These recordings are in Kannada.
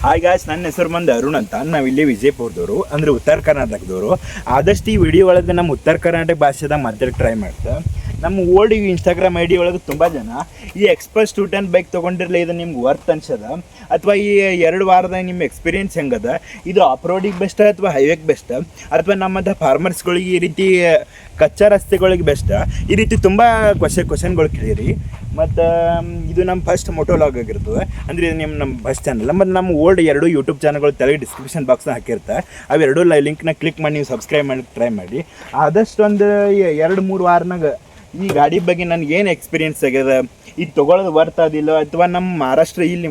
ಹಾಯ್ ಗಾಯ್ಸ್, ನನ್ನ ಹೆಸರು ಬಂದು ಅರುಣ್ ಅಂತ. ನಾವಿಲ್ಲಿ ವಿಜಯಪುರದವರು, ಅಂದರೆ ಉತ್ತರ ಕರ್ನಾಟಕದವರು. ಆದಷ್ಟು ಈ ವಿಡಿಯೋ ಒಳಗೆ ನಮ್ಮ ಉತ್ತರ ಕರ್ನಾಟಕ ಭಾಷೆದಾಗ ಮಾತಾಡಕ್ಕೆ ಟ್ರೈ ಮಾಡ್ತಾ. ನಮ್ಮ ಓಲ್ಡ್ ಇನ್ಸ್ಟಾಗ್ರಾಮ್ ಐ ಡಿ ಒಳಗೆ ತುಂಬ ಜನ ಈ ಎಕ್ಸ್ಪಲ್ಸ್ 210 ಬೈಕ್ ತೊಗೊಂಡಿರಲಿಲ್ಲ, ಇದು ನಿಮ್ಗೆ ವರ್ತ್ ಅನ್ಸದ ಅಥವಾ ಈ 2 ವಾರದಾಗ ನಿಮ್ಮ ಎಕ್ಸ್ಪೀರಿಯನ್ಸ್ ಹೆಂಗದ, ಇದು ಆಫ್ ರೋಡಿಗೆ ಬೆಸ್ಟ್ ಅಥವಾ ಹೈವೇಗೆ ಬೆಸ್ಟ್ ಅಥವಾ ನಮ್ಮಂಥ ಫಾರ್ಮರ್ಸ್ಗಳಿಗೆ ಈ ರೀತಿ ಕಚ್ಚಾ ರಸ್ತೆಗಳಿಗೆ ಬೆಸ್ಟ್, ಈ ರೀತಿ ತುಂಬ ಕ್ವಶನ್ಗಳು ಕೇಳಿರಿ. ಮತ್ತು ಇದು ನಮ್ಮ ಫಸ್ಟ್ ಮೋಟೋಲಾಗ್ ಆಗಿರ್ತದೆ, ಅಂದರೆ ಇದು ನಮ್ಮ ಫಸ್ಟ್ ಚಾನಲ್. ಮತ್ತು ನಮ್ಮ ಓಲ್ಡ್ 2 ಯೂಟ್ಯೂಬ್ ಚಾನಲ್ಗಳು ತೆಳಗೆ ಡಿಸ್ಕ್ರಿಪ್ಷನ್ ಬಾಕ್ಸ್ನ ಹಾಕಿರ್ತಾರೆ. ಅವೆರಡೂ ಲಿಂಕ್ನ ಕ್ಲಿಕ್ ಮಾಡಿ ನೀವು ಸಬ್ಸ್ಕ್ರೈಬ್ ಮಾಡಿ ಟ್ರೈ ಮಾಡಿ. ಆದಷ್ಟು ಒಂದು 2-3 ವಾರನಾಗ ಈ ಗಾಡಿ ಬಗ್ಗೆ ನನಗೆ ಏನು ಎಕ್ಸ್ಪೀರಿಯನ್ಸ್ ಆಗ್ಯದ, ಇದು ತೊಗೊಳೋದು ವರ್ತ್ ಅದಿಲ್ಲ, ಅಥವಾ ನಮ್ಮ ಮಹಾರಾಷ್ಟ್ರ ಇಲ್ಲಿ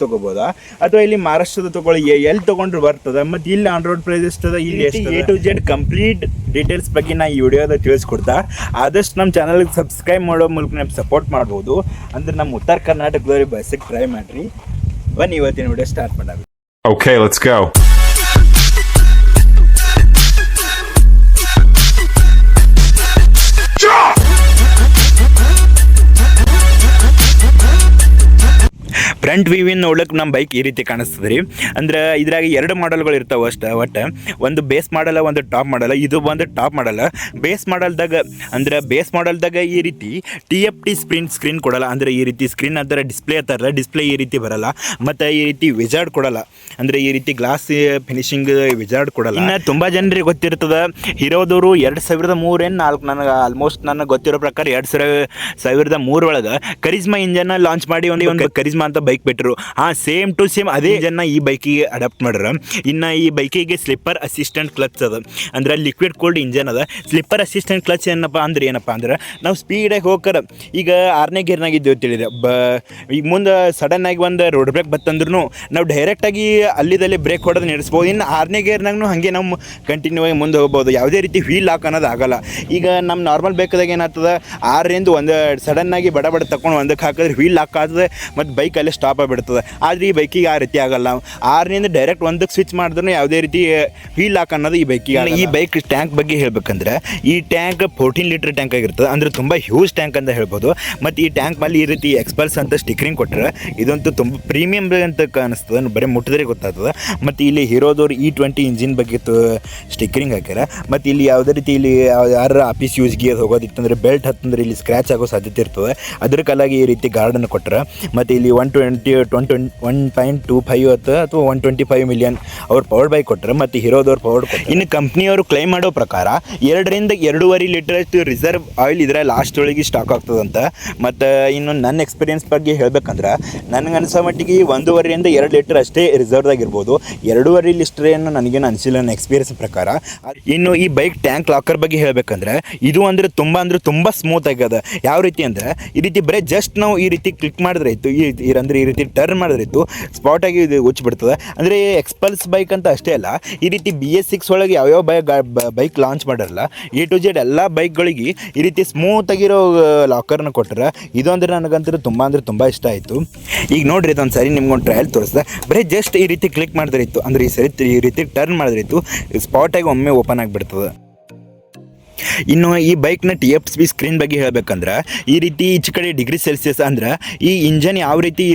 ತೊಗೋಬೋದಾ ಅಥವಾ ಇಲ್ಲಿ ಮಹಾರಾಷ್ಟ್ರದ ತೊಗೊಳ್ಳಿ ಎಲ್ಲಿ ತೊಗೊಂಡ್ರೆ ಬರ್ತದೆ, ಮತ್ತು ಇಲ್ಲಿ ಆನ್ ರೋಡ್ ಪ್ರೈಸ್ ಎಷ್ಟದ, ಇಲ್ಲಿ ಎಷ್ಟು A to Z complete details ಬಗ್ಗೆ ನಾ ಈ ವಿಡಿಯೋದಾಗ ತಿಳಿಸ್ಕೊಡ್ತಾ. ಆದಷ್ಟು ನಮ್ಮ ಚಾನಲ್ಗೆ ಸಬ್ಸ್ಕ್ರೈಬ್ ಮಾಡೋ ಮೂಲಕ ನಮ್ಗೆ ಸಪೋರ್ಟ್ ಮಾಡ್ಬೋದು. ಅಂದ್ರೆ ನಮ್ಮ ಉತ್ತರ ಕರ್ನಾಟಕದವ್ರಿಗೆ ಬಸ್ಸಿಗೆ ಟ್ರೈ ಮಾಡಿರಿ. ಬನ್ನಿ ಇವತ್ತಿನ ವಿಡಿಯೋ ಸ್ಟಾರ್ಟ್ ಮಾಡೋದು. Okay, let's go. ಫ್ರಂಟ್ ವ್ಯೂವಿನ ನೋಡ್ಲಿಕ್ಕೆ ನಮ್ಮ ಬೈಕ್ ಈ ರೀತಿ ಕಾಣಿಸ್ತದೆ ರೀ. ಅಂದ್ರೆ ಇದ್ರಾಗ 2 ಮಾಡಲ್ಗಳು ಇರ್ತಾವೆ ಅಷ್ಟೇ. ಒಟ್ಟು ಒಂದು ಬೇಸ್ ಮಾಡಲ್ಲ, ಒಂದು ಟಾಪ್ ಮಾಡಲ್ಲ. ಇದು ಒಂದು ಟಾಪ್ ಮಾಡಲ್ಲ. ಬೇಸ್ ಮಾಡಲ್ದಾಗ ಈ ರೀತಿ TFT ಸ್ಕ್ರೀನ್ ಕೊಡಲ್ಲ. ಅಂದರೆ ಈ ರೀತಿ ಸ್ಕ್ರೀನ್ ಅದರ ಡಿಸ್ಪ್ಲೇ ಈ ರೀತಿ ಬರಲ್ಲ. ಮತ್ತು ಈ ರೀತಿ ವಿಜಾರ್ಡ್ ಕೊಡಲ್ಲ, ಅಂದರೆ ಈ ರೀತಿ ಗ್ಲಾಸ್ ಫಿನಿಶಿಂಗ್ ವಿಜಾರ್ಡ್ ಕೊಡಲ್ಲ. ಇನ್ನು ತುಂಬ ಜನರಿಗೆ ಗೊತ್ತಿರ್ತದೆ, ಹೀರೋದವರು 2003-4 ನನಗೆ ಆಲ್ಮೋಸ್ಟ್ ನನಗೆ ಗೊತ್ತಿರೋ ಪ್ರಕಾರ 2003 ಒಳಗೆ ಕರಿಜ್ಮಾ ಇಂಜನ್ನ ಲಾಂಚ್ ಮಾಡಿ ಒಂದು ಕರಿಜ್ಮಾ ಅಂತ ಬೈಕ್ ಬಿಟ್ಟರು. ಸೇಮ್ ಟು ಸೇಮ್ ಅದೇ ಇಂಜನ್ನ ಈ ಬೈಕಿಗೆ ಅಡಾಪ್ಟ್ ಮಾಡ್ರ. ಇನ್ನು ಈ ಬೈಕಿಗೆ ಸ್ಲಿಪ್ಪರ್ ಅಸಿಸ್ಟೆಂಟ್ ಕ್ಲಚ್ ಅದ, ಅಂದ್ರೆ ಲಿಕ್ವಿಡ್ ಕೂಲ್ಡ್ ಇಂಜನ್ ಅದ. ಸ್ಲಿಪ್ಪರ್ ಅಸಿಸ್ಟೆಂಟ್ ಕ್ಲಚ್ ಏನಪ್ಪ ಅಂದ್ರೆ ನಾವು ಸ್ಪೀಡಾಗಿ ಹೋಗ್ಕರ, ಈಗ 6ನೇ ಗೇರ್ನಾಗ ಇದ್ದೇವೆ ತಿಳಿದೆ, ಈಗ ಮುಂದೆ ಸಡನ್ ಆಗಿ ಒಂದು ರೋಡ್ ಬ್ರೇಕ್ ಬತ್ತಂದ್ರೂ ನಾವು ಡೈರೆಕ್ಟಾಗಿ ಅಲ್ಲಿದಲ್ಲಿ ಬ್ರೇಕ್ ಹೊಡೆದು ನಡೆಸ್ಬೋದು. ಇನ್ನು 6ನೇ ಗೇರ್ನಾಗೂ ಹಾಗೆ ನಾವು ಕಂಟಿನ್ಯೂ ಆಗಿ ಮುಂದೆ ಹೋಗ್ಬೋದು. ಯಾವುದೇ ರೀತಿ ವೀಲ್ ಲಾಕ್ ಅನ್ನೋದು ಆಗಲ್ಲ. ಈಗ ನಮ್ಮ ನಾರ್ಮಲ್ ಬೇಕಾದಾಗ ಏನಾಗ್ತದೆ, 6ರಿಂದ ಒಂದು ಸಡನ್ನಾಗಿ ಬಡ ತಗೊಂಡು ಒಂದಕ್ಕೆ ಹಾಕಿದ್ರೆ ವೀಲ್ ಲಾಕ್ ಆಗ್ತದೆ ಮತ್ತು ಬೈಕ್ ಅಲ್ಲೇ ಸ್ಟಾಪ್ ಆಗಿಬಿಡ್ತದೆ. ಆದರೆ ಈ ಬೈಕಿಗೆ ಆ ರೀತಿ ಆಗಲ್ಲ. 6ರಿಂದ ಡೈರೆಕ್ಟ್ ಒಂದಕ್ಕೆ ಸ್ವಿಚ್ ಮಾಡಿದ್ರೂ ಯಾವುದೇ ರೀತಿ ವೀಲ್ ಲಾಕ್ ಅನ್ನೋದು ಈ ಬೈಕಿಗೆ. ಈ ಬೈಕ್ ಟ್ಯಾಂಕ್ ಬಗ್ಗೆ ಹೇಳ್ಬೇಕಂದ್ರೆ ಈ ಟ್ಯಾಂಕ್ 14 ಲೀಟರ್ ಟ್ಯಾಂಕ್ ಆಗಿರ್ತದೆ, ಅಂದರೆ ತುಂಬ ಹ್ಯೂಜ್ ಟ್ಯಾಂಕ್ ಅಂತ ಹೇಳ್ಬೋದು. ಮತ್ತು ಈ ಟ್ಯಾಂಕ್ ಮೇಲೆ ಈ ರೀತಿ ಎಕ್ಸ್ಪಲ್ಸ್ ಅಂತ ಸ್ಟಿಕರಿಂಗ್ ಕೊಟ್ಟರೆ ಇದಂತೂ ತುಂಬ ಪ್ರೀಮಿಯಮ್ ಅಂತ ಕಾಣಿಸ್ತದೆ, ಬರೀ ಮುಟ್ಟಿದ್ರೆ ಗೊತ್ತಾಗ್ತದೆ. ಮತ್ತು ಇಲ್ಲಿ ಹೀರೋದವ್ರು E20 ಇಂಜಿನ್ ಬಗ್ಗೆ ಸ್ಟಿಕರಿಂಗ್ ಹಾಕ್ಯಾರ. ಮತ್ತು ಇಲ್ಲಿ ಯಾವುದೇ ರೀತಿ ಇಲ್ಲಿ ಯಾರು ಆಫೀಸ್ ಯೂಸ್ಗೆ ಹೋಗೋದಿತ್ತಂದರೆ ಬೆಲ್ಟ್ ಹತ್ತಂದ್ರೆ ಇಲ್ಲಿ ಸ್ಕ್ರ್ಯಾಚ್ ಆಗೋ ಸಾಧ್ಯತೆ ಇರ್ತದೆ. ಅದ್ರ ಕಾಲಾಗಿ ಈ ರೀತಿ ಗಾರ್ಡನ್ನು ಕೊಟ್ಟರೆ. ಮತ್ತು ಇಲ್ಲಿ 1.25 ಅಥವಾ 125 ಮಿಲಿಯನ್ ಅವ್ರು ಪವರ್ ಬೈಕ್ ಕೊಟ್ಟರೆ. ಮತ್ತು ಹೀರೋದವ್ರು ಪವರ್ ಕೊಟ್ಟರೆ. ಇನ್ನು ಕಂಪ್ನಿಯವರು ಕ್ಲೈಮ್ ಮಾಡೋ ಪ್ರಕಾರ 2ರಿಂದ 2.5 ಲೀಟರ್ ರಿಸರ್ವ್ ಆಯಿಲ್ ಇದ್ರೆ ಲಾಸ್ಟ್ ಒಳಗೆ ಸ್ಟಾಕ್ ಆಗ್ತದಂತ. ಮತ್ತು ಇನ್ನು ನನ್ನ ಎಕ್ಸ್ಪೀರಿಯನ್ಸ್ ಬಗ್ಗೆ ಹೇಳ್ಬೇಕಂದ್ರೆ ನನಗೆ ಅನಿಸೋ ಮಟ್ಟಿಗೆ 1.5ರಿಂದ 2 ಲೀಟರ್ ಅಷ್ಟೇ ರಿಸರ್ವ್ದಾಗಿರ್ಬೋದು. 2.5 ಲೀಟರ್ ಏನು ನನಗೇನು ಅನಿಸಿಲ್ಲ ನನ್ನ ಎಕ್ಸ್ಪೀರಿಯನ್ಸ್ ಪ್ರಕಾರ. ಇನ್ನು ಈ ಬೈಕ್ ಟ್ಯಾಂಕ್ ಲಾಕರ್ ಬಗ್ಗೆ ಹೇಳ್ಬೇಕಂದ್ರೆ ಇದು ಅಂದರೆ ತುಂಬ ಸ್ಮೂತ್ ಆಗ್ಯದ. ಯಾವ ರೀತಿ ಅಂದರೆ ಈ ರೀತಿ ಬರೀ ಜಸ್ಟ್ ನಾವು ಈ ರೀತಿ ಕ್ಲಿಕ್ ಮಾಡಿದ್ರೆ ಇತ್ತು, ಈ ರೀತಿ ಟರ್ನ್ ಮಾಡಿದ್ರೆ ಇತ್ತು, ಸ್ಪಾಟಾಗಿ ಇದು ಉಚ್ಚಿಬಿಡ್ತದೆ. ಅಂದರೆ ಎಕ್ಸ್ಪಲ್ಸ್ ಬೈಕ್ ಅಂತ ಅಷ್ಟೇ ಅಲ್ಲ, ಈ ರೀತಿ BS6 ಒಳಗೆ ಯಾವ್ಯಾವ ಬೈಕ್ ಲಾಂಚ್ ಮಾಡಿರಲ್ಲ A to Z ಎಲ್ಲ ಬೈಕ್ಗಳಿಗೆ ಈ ರೀತಿ ಸ್ಮೂತ್ ಆಗಿರೋ ಲಾಕರ್ನ ಕೊಟ್ಟರೆ. ಇದು ಅಂದರೆ ನನಗಂತೂ ತುಂಬ ಇಷ್ಟ ಆಯಿತು. ಈಗ ನೋಡ್ರಿ, ಇದೊಂದು ಸರಿ ನಿಮ್ಗೊಂದು ಟ್ರಯಲ್ ತೋರಿಸ್ದೆ. ಬರೀ ಜಸ್ಟ್ ಈ ರೀತಿ ಕ್ಲಿಕ್ ಮಾಡಿದ್ರೆ ಇತ್ತು, ಅಂದರೆ ಈ ರೀತಿ ಟರ್ನ್ ಮಾಡಿದ್ರೆ ಇತ್ತು, ಸ್ಪಾಟಾಗಿ ಒಮ್ಮೆ ಓಪನ್ ಆಗಿಬಿಡ್ತದೆ. ಇನ್ನು ಈ ಬೈಕ್ನ TFT ಸ್ಕ್ರೀನ್ ಬಗ್ಗೆ ಹೇಳ್ಬೇಕಂದ್ರೆ ಈ ರೀತಿ ಈಚೆ ಕಡೆ ಡಿಗ್ರಿ ಸೆಲ್ಸಿಯಸ್ ಅಂದ್ರೆ ಈ ಇಂಜನ್ ಯಾವ ರೀತಿ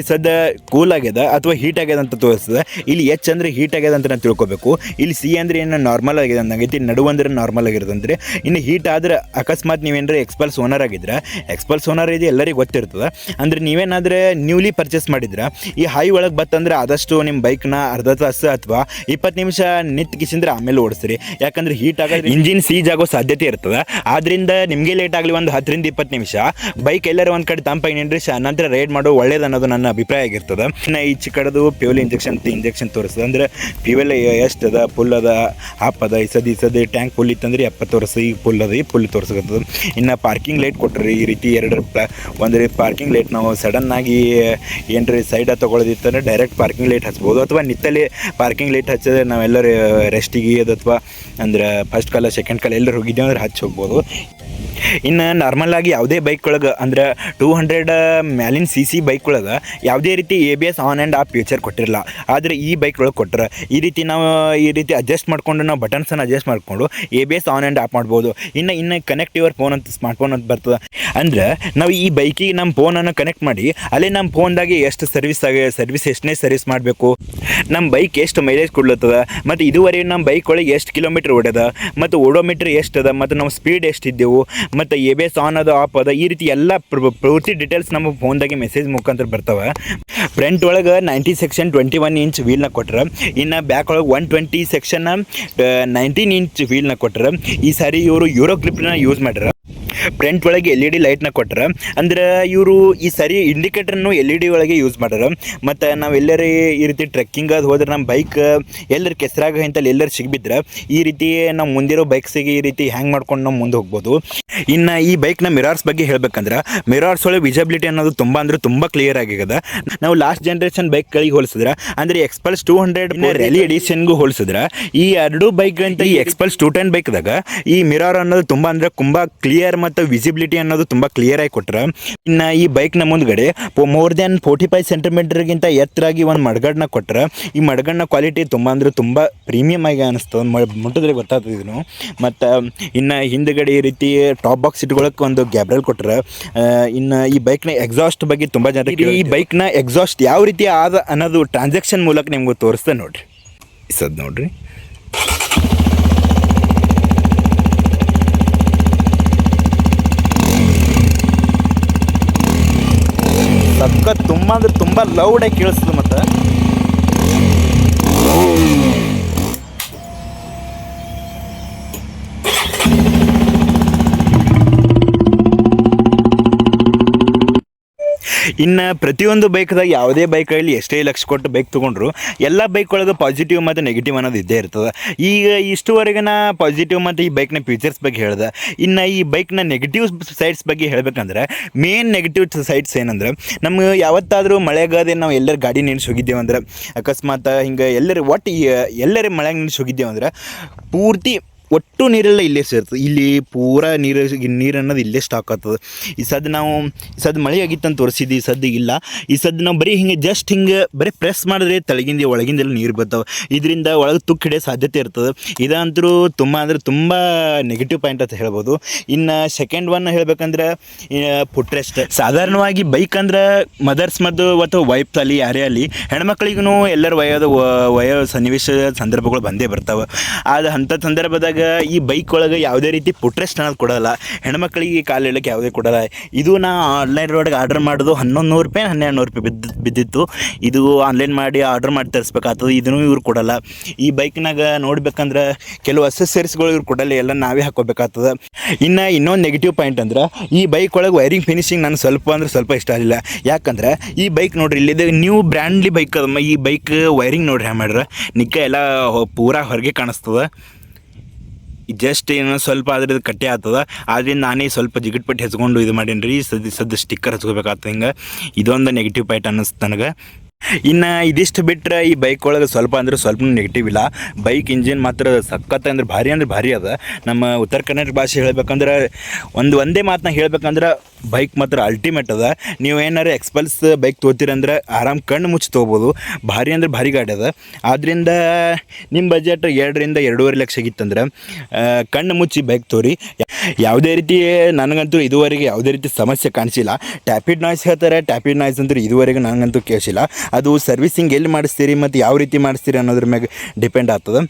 ಕೂಲ್ ಆಗ್ಯದ ಅಥವಾ ಹೀಟ್ ಆಗ್ಯದ ಅಂತ ತೋರಿಸ್ತದೆ. ಇಲ್ಲಿ H ಅಂದರೆ ಹೀಟ್ ಆಗ್ಯದ ಅಂತ ನಾವು ತಿಳ್ಕೊಬೇಕು. ಇಲ್ಲಿ C ಅಂದರೆ ಏನು ನಾರ್ಮಲ್ ಆಗಿದೆ ಅಂದಂಗೈತಿ, ನಡು ಅಂದರೆ ನಾರ್ಮಲ್ ಆಗಿರೋದಂದ್ರೆ. ಇನ್ನು ಹೀಟ್ ಆದರೆ ಅಕಸ್ಮಾತ್ ನೀವೇನಾದ್ರೆ ಎಕ್ಸ್ಪಲ್ಸ್ ಓನರ್ ಆಗಿದ್ರೆ, ಎಕ್ಸ್ಪಲ್ಸ್ ಓನರ್ ಇದೆ ಎಲ್ಲರಿಗೂ ಗೊತ್ತಿರ್ತದೆ. ಅಂದರೆ ನೀವೇನಾದರೆ ನ್ಯೂಲಿ ಪರ್ಚೇಸ್ ಮಾಡಿದ್ರೆ ಈ ಹೈ ಒಳಗೆ ಬತ್ತಂದ್ರೆ ಆದಷ್ಟು ನಿಮ್ಮ ಬೈಕ್ನ ಅರ್ಧ ತಾಸು ಅಥವಾ 20 ನಿಮಿಷ ನಿಂತ್ಕಿಸಿದ್ರೆ ಆಮೇಲೆ ಓಡಿಸ್ರಿ. ಯಾಕಂದರೆ ಹೀಟ್ ಆಗೋದ್ರೆ ಇಂಜಿನ್ ಸೀಜ್ ಆಗೋ ಸಾಧ್ಯತೆ ಇರ್ತದೆ. ಆದ್ರಿಂದ ನಿಮಗೆ ಲೇಟ್ ಆಗಲಿ ಒಂದು 10ರಿಂದ 20 ನಿಮಿಷ ಬೈಕ್ ಎಲ್ಲರೂ ಒಂದು ಕಡೆ ತಂಪಾಗಿ ನಿಂಡ್ರಿ, ನಂತರ ರೈಡ್ ಮಾಡೋ ಒಳ್ಳೇದು ಅನ್ನೋದು ನನ್ನ ಅಭಿಪ್ರಾಯ ಆಗಿರ್ತದೆ. ಇನ್ನು ಈಚೆ ಕಡೆದು ಫ್ಯೂಲ್ ಇಂಜೆಕ್ಷನ್ ತೋರಿಸ್ತದೆ. ಅಂದರೆ ಫ್ಯೂಯಲ್ ಎಷ್ಟು ಅದ, ಫುಲ್ ಅದ, ಹಾಫ್ ಅದ. ಈ ಸದಿ ಟ್ಯಾಂಕ್ ಫುಲ್ ಇತ್ತಂದ್ರೆ 70 ವರ್ಷ, ಈಗ ಫುಲ್ ಅದ, ಈ ಫುಲ್ ತೋರಿಸಕತ್ತದ. ಇನ್ನು ಪಾರ್ಕಿಂಗ್ ಲೈಟ್ ಕೊಟ್ಟರೆ ಈ ರೀತಿ 2 ಒಂದು ಪಾರ್ಕಿಂಗ್ ಲೈಟ್ ನಾವು ಸಡನ್ನಾಗಿ ಏನ್ರಿ ಸೈಡ್ ತೊಗೊಳೋದಿತ್ತಂದ್ರೆ ಡೈರೆಕ್ಟ್ ಪಾರ್ಕಿಂಗ್ ಲೈಟ್ ಹಚ್ಬೋದು, ಅಥವಾ ನಿತ್ತಲ್ಲಿ ಪಾರ್ಕಿಂಗ್ ಲೈಟ್ ಹಚ್ಚಿದ್ರೆ ನಾವೆಲ್ಲರೂ ರೆಸ್ಟಿಗೆ ಅಥವಾ ಅಂದ್ರೆ ಫಸ್ಟ್ ಕಾಲ ಸೆಕೆಂಡ್ ಕಾಲ ಎಲ್ಲರೂ ಹೋಗಿದ್ದೇವೆ ಅಂದ್ರೆ ಹಚ್ಚಿ ಹೋಗ್ಬೋದು. ಇನ್ನು ನಾರ್ಮಲ್ ಆಗಿ ಯಾವುದೇ ಬೈಕ್ ಒಳಗೆ ಅಂದ್ರೆ 200 ಮ್ಯಾಲಿನ CC ಬೈಕ್ ಒಳಗೆ ಯಾವುದೇ ರೀತಿ ABS on and off feature ಕೊಟ್ಟಿರಲ್ಲ. ಆದರೆ ಈ ಬೈಕ್ ಒಳಗೆ ಕೊಟ್ಟರೆ ಈ ರೀತಿ ನಾವು ಈ ರೀತಿ ಅಡ್ಜಸ್ಟ್ ಮಾಡಿಕೊಂಡು ನಾವು ಬಟನ್ಸನ್ನು ಅಡ್ಜಸ್ಟ್ ಮಾಡಿಕೊಂಡು ABS ಆನ್ ಆ್ಯಂಡ್ ಆಫ್ ಮಾಡ್ಬೋದು. ಇನ್ನು ಕನೆಕ್ಟ್ ಯುವರ್ ಫೋನ್ ಅಂತ ಸ್ಮಾರ್ಟ್ ಫೋನ್ ಅಂತ ಬರ್ತದೆ. ಅಂದ್ರೆ ನಾವು ಈ ಬೈಕಿಗೆ ನಮ್ಮ ಫೋನನ್ನು ಕನೆಕ್ಟ್ ಮಾಡಿ ಅಲ್ಲೇ ನಮ್ಮ ಫೋನ್ದಾಗೆ ಎಷ್ಟು ಸರ್ವಿಸ್ ಎಷ್ಟನೇ ಸರ್ವಿಸ್ ಮಾಡಬೇಕು, ನಮ್ಮ ಬೈಕ್ ಎಷ್ಟು ಮೈಲೇಜ್ ಕೊಡ್ಲತ್ತದ ಮತ್ತು ಇದುವರೆಗೆ ನಮ್ಮ ಬೈಕ್ ಒಳಗೆ ಎಷ್ಟು ಕಿಲೋಮೀಟ್ರ್ ಓಡ್ಯದ ಮತ್ತು ಓಡೋಮೀಟ್ರ್ ಎಷ್ಟು ಅದ ಮತ್ತು ನಾವು ಸ್ಪೀಡ್ ಎಷ್ಟಿದ್ದೆವು ಮತ್ತು ABS ಆನ್ ಅದ ಆಫ್ ಅದ ಈ ರೀತಿ ಎಲ್ಲ ಪೂರ್ತಿ ಡೀಟೇಲ್ಸ್ ನಮ್ಮ ಫೋನ್ದಾಗೆ ಮೆಸೇಜ್ ಮುಖಾಂತರ ಬರ್ತಾವೆ. ಫ್ರಂಟ್ ಒಳಗೆ 90 ಸೆಕ್ಷನ್ 21 ಇಂಚ್ ವೀಲ್ನ ಕೊಟ್ರೆ, ಇನ್ನು ಬ್ಯಾಕ್ ಒಳಗೆ 120 ಸೆಕ್ಷನ್ 19 ಇಂಚ್ ವೀಲ್ನ ಕೊಟ್ರೆ. ಈ ಸಾರಿ ಇವರು ಯೂರೋ ಗ್ರಿಪ್ನ ಯೂಸ್ ಮಾಡ್ಯಾರ. ಫ್ರಂಟ್ ಒಳಗೆ LED ಲೈಟ್ನ ಕೊಟ್ರೆ, ಅಂದ್ರೆ ಇವರು ಈ ಸರಿ ಇಂಡಿಕೇಟರ್ನು LED ಒಳಗೆ ಯೂಸ್ ಮಾಡ್ಯಾರ. ಮತ್ತು ನಾವು ಎಲ್ಲರೂ ಈ ರೀತಿ ಟ್ರೆಕ್ಕಿಂಗ್ ಅದು ಹೋದ್ರೆ ನಮ್ಮ ಬೈಕ್ ಎಲ್ಲರ ಕೆಸರಾಗ ಇಂತಲ್ಲಿ ಎಲ್ಲರೂ ಸಿಗ್ಬಿದ್ರೆ ಈ ರೀತಿ ನಾವು ಮುಂದಿರೋ ಬೈಕ್ಸಿಗೆ ಈ ರೀತಿ ಹ್ಯಾಂಗ್ ಮಾಡ್ಕೊಂಡು ನಾವು ಮುಂದೆ ಹೋಗ್ಬೋದು. ಇನ್ನು ಈ ಬೈಕ್ನ ಮಿರಾರ್ಸ್ ಬಗ್ಗೆ ಹೇಳ್ಬೇಕಂದ್ರೆ, ಮಿರಾರ್ಸ್ ಒಳಗೆ ವಿಸಿಬಿಲಿಟಿ ಅನ್ನೋದು ತುಂಬ ಕ್ಲಿಯರ್ ಆಗ್ಯದ. ನಾವು ಲಾಸ್ಟ್ ಜನ್ರೇಷನ್ ಬೈಕ್ಗಳಿಗೆ ಹೋಲಿಸಿದ್ರೆ, ಅಂದರೆ ಎಕ್ಸ್ಪಲ್ಸ್ 200 ರ್ಯಾಲಿ ಎಡಿಷನ್ಗೂ ಹೋಲಿಸಿದ್ರೆ, ಈ ಎರಡು ಬೈಕ್ಗಳಿಂದ ಈ ಎಕ್ಸ್ಪಲ್ಸ್ 210 ಬೈಕ್ದಾಗ ಈ ಮಿರಾರ್ ಅನ್ನೋದು ತುಂಬ ಕ್ಲಿಯರ್ ಮತ್ತು ವಿಸಿಬಿಲಿಟಿ ಅನ್ನೋದು ತುಂಬ ಕ್ಲಿಯರ್ ಆಗಿ ಕೊಟ್ರೆ. ಇನ್ನು ಈ ಬೈಕ್ನ ಮುಂದ್ಗಡೆ ಮೋರ್ ದೆನ್ 45 ಸೆಂಟಿಮೀಟರ್ಗಿಂತ ಎತ್ತರಾಗಿ ಒಂದು ಮಡ್ಗಡನ್ನ ಕೊಟ್ರೆ. ಈ ಮಡ್ಗಡನ ಕ್ವಾಲಿಟಿ ತುಂಬ ಪ್ರೀಮಿಯಮ್ ಆಗಿ ಅನಿಸ್ತದೆ, ಮುಟ್ಟಿದ್ರೆ ಗೊತ್ತಾಗ್ತದೆ ಇದನ್ನು. ಮತ್ತು ಇನ್ನು ಹಿಂದ್ಗಡೆ ಈ ರೀತಿ ಟಾಪ್ ಬಾಕ್ಸ್ ಇಟ್ಕೊಳ್ಳೋಕೆ ಒಂದು ಗ್ಯಾಬ್ರಲ್ ಕೊಟ್ರೆ. ಇನ್ನು ಈ ಬೈಕ್ನ ಎಕ್ಸಾಸ್ಟ್ ಬಗ್ಗೆ ತುಂಬ ಜನ ಈ ಬೈಕ್ನ ಎಕ್ಸಾಸ್ಟ್ ಯಾವ ರೀತಿ ಆದ ಅನ್ನೋದು ಟ್ರಾನ್ಸಾಕ್ಷನ್ ಮೂಲಕ ನಿಮ್ಗೆ ತೋರಿಸ್ದೆ ನೋಡ್ರಿ. ಸದ್ ನೋಡ್ರಿ, ಸಕ್ಕ ತುಂಬ ಲೌಡಾಗಿ ಕೇಳಿಸ್ತದೆ. ಮತ್ತು ಇನ್ನು ಪ್ರತಿಯೊಂದು ಬೈಕ್ದಾಗ ಯಾವುದೇ ಬೈಕಲ್ಲಿ ಎಷ್ಟೇ ಲಕ್ಷ ಕೊಟ್ಟು ಬೈಕ್ ತೊಗೊಂಡ್ರು ಎಲ್ಲ ಬೈಕ್ ಒಳಗೆ ಪಾಸಿಟಿವ್ ಮತ್ತು ನೆಗೆಟಿವ್ ಅನ್ನೋದು ಇದ್ದೇ ಇರ್ತದೆ. ಈಗ ಇಷ್ಟುವರೆಗೆ ನಾ ಪಾಸಿಟಿವ್ ಮತ್ತು ಈ ಬೈಕ್ನ ಫೀಚರ್ಸ್ ಬಗ್ಗೆ ಹೇಳಿದೆ. ಇನ್ನು ಈ ಬೈಕ್ನ ನೆಗೆಟಿವ್ ಸೈಡ್ಸ್ ಬಗ್ಗೆ ಹೇಳ್ಬೇಕಂದ್ರೆ, ಮೇನ್ ನೆಗೆಟಿವ್ ಸೈಡ್ಸ್ ಏನಂದ್ರೆ, ನಮ್ಗೆ ಯಾವತ್ತಾದರೂ ಮಳೆಗಾದೆ ನಾವು ಎಲ್ಲರ ಗಾಡಿ ನಿಲ್ಲಿಸಿ ಹೋಗಿದ್ದೇವಂದ್ರೆ, ಅಕಸ್ಮಾತ್ ಹಿಂಗೆ ಎಲ್ಲರ ಮಳೆಗೆ ನಿಲ್ಲಿಸಿ ಹೋಗಿದ್ದೇವಂದ್ರೆ ಪೂರ್ತಿ ಒಟ್ಟು ನೀರೆಲ್ಲ ಇಲ್ಲೇ ಸೇರ್ತದೆ. ಇಲ್ಲಿ ಪೂರಾ ನೀರು ಅನ್ನೋದು ಇಲ್ಲೇ ಸ್ಟಾಕ್ ಆಗ್ತದೆ. ಈ ಸದ್ದು ಮಳೆ ಆಗಿತ್ತಂತ ತೋರಿಸಿದ್ದು, ಈ ಸದ್ದು ಇಲ್ಲ. ಈ ಸದ್ದು ನಾವು ಬರೀ ಜಸ್ಟ್ ಬರೀ ಪ್ರೆಸ್ ಮಾಡಿದ್ರೆ ತಳಗಿಂದ ಒಳಗಿಂದೆಲ್ಲ ನೀರು ಬರ್ತಾವೆ. ಇದರಿಂದ ಒಳಗೆ ತುಕ್ಕು ಹಿಡಿಯೋ ಸಾಧ್ಯತೆ ಇರ್ತದೆ. ಇದಂತರೂ ತುಂಬ ನೆಗೆಟಿವ್ ಪಾಯಿಂಟ್ ಅಂತ ಹೇಳ್ಬೋದು. ಇನ್ನು ಸೆಕೆಂಡ್ ಒನ್ ಹೇಳ್ಬೇಕಂದ್ರೆ ಫುಟ್ ರೆಸ್ಟ್. ಸಾಧಾರಣವಾಗಿ ಬೈಕ್ ಅಂದ್ರೆ ಮದರ್ಸ್ ಅಥವಾ ವೈಫ್ ಅಲ್ಲಿ ಯಾರೇ ಅಲ್ಲಿ ಹೆಣ್ಮಕ್ಳಿಗೂ ಎಲ್ಲರ ವಯೋ ಸನ್ನಿವೇಶ ಸಂದರ್ಭಗಳು ಬಂದೇ ಬರ್ತಾವೆ. ಅಂಥ ಸಂದರ್ಭದಾಗ ಈ ಬೈಕ್ ಒಳಗೆ ಯಾವುದೇ ರೀತಿ ಫುಟ್ ರೆಸ್ಟ್ ಅನ್ನೋದು ಕೊಡೋಲ್ಲ. ಹೆಣ್ಮಕ್ಳಿಗೆ ಕಾಲು ಇಡೋಕ್ಕೆ ಯಾವುದೇ ಕೊಡೋಲ್ಲ. ಇದು ನಾ ಆನ್ಲೈನ್ ರೋಡ್ಗೆ ಆರ್ಡರ್ ಮಾಡೋದು 1100 ರೂಪಾಯಿ 1200 ರೂಪಾಯಿ ಬಿದ್ದಿತ್ತು. ಇದು ಆನ್ಲೈನ್ ಮಾಡಿ ಆರ್ಡರ್ ಮಾಡಿ ತರಿಸ್ಬೇಕಾಗ್ತದೆ. ಇದನ್ನು ಇವ್ರು ಕೊಡೋಲ್ಲ. ಈ ಬೈಕ್ನಾಗ ನೋಡ್ಬೇಕಂದ್ರೆ ಕೆಲವು ಅಸೆಸರೀಸ್ಗಳು ಇವ್ರು ಕೊಡಲ್ಲ, ಎಲ್ಲ ನಾವೇ ಹಾಕೋಬೇಕಾಗ್ತದೆ. ಇನ್ನು ಇನ್ನೊಂದು ನೆಗೆಟಿವ್ ಪಾಯಿಂಟ್ ಅಂದ್ರೆ, ಈ ಬೈಕ್ ಒಳಗೆ ವೈರಿಂಗ್ ಫಿನಿಶಿಂಗ್ ನನಗೆ ಸ್ವಲ್ಪ ಇಷ್ಟ ಆಗಿಲ್ಲ. ಯಾಕಂದ್ರೆ ಈ ಬೈಕ್ ನೋಡ್ರಿ, ಇಲ್ಲಿದೆ ನ್ಯೂ ಬ್ರ್ಯಾಂಡ್ಲಿ ಬೈಕ್ ಅದಮ್ಮ. ಈ ಬೈಕ್ ವೈರಿಂಗ್ ನೋಡ್ರಿ ಹ್ಯಾಂಗ ಮಾಡ್ರೆ ನಿಕ್ಕ ಎಲ್ಲ ಪೂರಾ ಹೊರಗೆ ಕಾಣಿಸ್ತದೆ. ಜಸ್ಟ್ ಏನೋ ಸ್ವಲ್ಪ ಅದ್ರದ್ದು ಕಟ್ಟೆ ಆಗ್ತದೆ. ಆದ್ದರಿಂದ ನಾನೇ ಸ್ವಲ್ಪ ಜಿಗಿಟ್ ಪಟ್ಟಿ ಹೆಚ್ಕೊಂಡು ಇದು ಮಾಡೀನಿ ರೀ. ಸದ್ಯ ಸ್ಟಿಕ್ಕರ್ ಹಚ್ಕೋಬೇಕಾಗ್ತದೆ. ಹಿಂಗೆ ಇದೊಂದು ನೆಗೆಟಿವ್ ಪಾಯಿಂಟ್ ಅನ್ನಿಸ್ತು ನನಗೆ. ಇನ್ನು ಇದಿಷ್ಟು ಬಿಟ್ಟರೆ ಈ ಬೈಕ್ ಒಳಗೆ ಸ್ವಲ್ಪ ನೆಗೆಟಿವ್ ಇಲ್ಲ. ಬೈಕ್ ಇಂಜಿನ್ ಮಾತ್ರ ಸಖತ್ ಭಾರಿ ಅದ. ನಮ್ಮ ಉತ್ತರ ಕರ್ನಾಟಕ ಭಾಷೆ ಹೇಳ್ಬೇಕಂದ್ರೆ ಒಂದೇ ಮಾತನ್ನ ಹೇಳ್ಬೇಕಂದ್ರೆ ಬೈಕ್ ಮಾತ್ರ ಅಲ್ಟಿಮೇಟ್ ಅದ. ನೀವು ಏನಾರು ಎಕ್ಸ್ಪಲ್ಸ್ ಬೈಕ್ ತೊಗೋತೀರಂದ್ರೆ ಆರಾಮ್ ಕಣ್ಣು ಮುಚ್ಚಿ ತೊಗೋಬೋದು. ಭಾರಿ ಗಾಡಿ ಅದ. ಆದ್ದರಿಂದ ನಿಮ್ಮ ಬಜೆಟ್ 2 ರಿಂದ 2.5 ಲಕ್ಷ ಆಗಿತ್ತಂದ್ರೆ ಕಣ್ಣು ಮುಚ್ಚಿ ಬೈಕ್ ತೋರಿ. ಯಾವುದೇ ರೀತಿ ನನಗಂತೂ ಇದುವರೆಗೆ ಯಾವುದೇ ರೀತಿ ಸಮಸ್ಯೆ ಕಾಣಿಸಿಲ್ಲ. ಟ್ಯಾಪಿಡ್ ನಾಯ್ಸ್ ಹೇಳ್ತಾರೆ, ಟ್ಯಾಪಿಡ್ ನಾಯ್ಸ್ ಅಂದ್ರೆ ಇದುವರೆಗೆ ನನಗಂತೂ ಕೇಳಿಸಿಲ್ಲ. ಅದು ಸರ್ವಿಸಿಂಗ್ ಎಲ್ಲಿ ಮಾಡಿಸ್ತೀರಿ ಮತ್ತು ಯಾವ ರೀತಿ ಮಾಡಿಸ್ತೀರಿ ಅನ್ನೋದ್ರ ಮೇಲೆ ಡಿಪೆಂಡ್ ಆಗ್ತದೆ.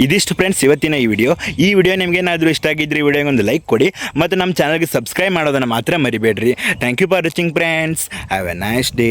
ಇದಿಷ್ಟು ಫ್ರೆಂಡ್ಸ್ ಇವತ್ತಿನ ಈ ವಿಡಿಯೋ ನಿಮಗೇನಾದರೂ ಇಷ್ಟ ಆಗಿದ್ರೆ ಈ ವಿಡಿಯೋಗೆ ಒಂದು ಲೈಕ್ ಕೊಡಿ ಮತ್ತು ನಮ್ಮ ಚಾನಲ್ಗೆ ಸಬ್ಸ್ಕ್ರೈಬ್ ಮಾಡೋದನ್ನು ಮಾತ್ರ ಮರಿಬೇಡ್ರಿ. Thank you for watching friends. Have a nice day.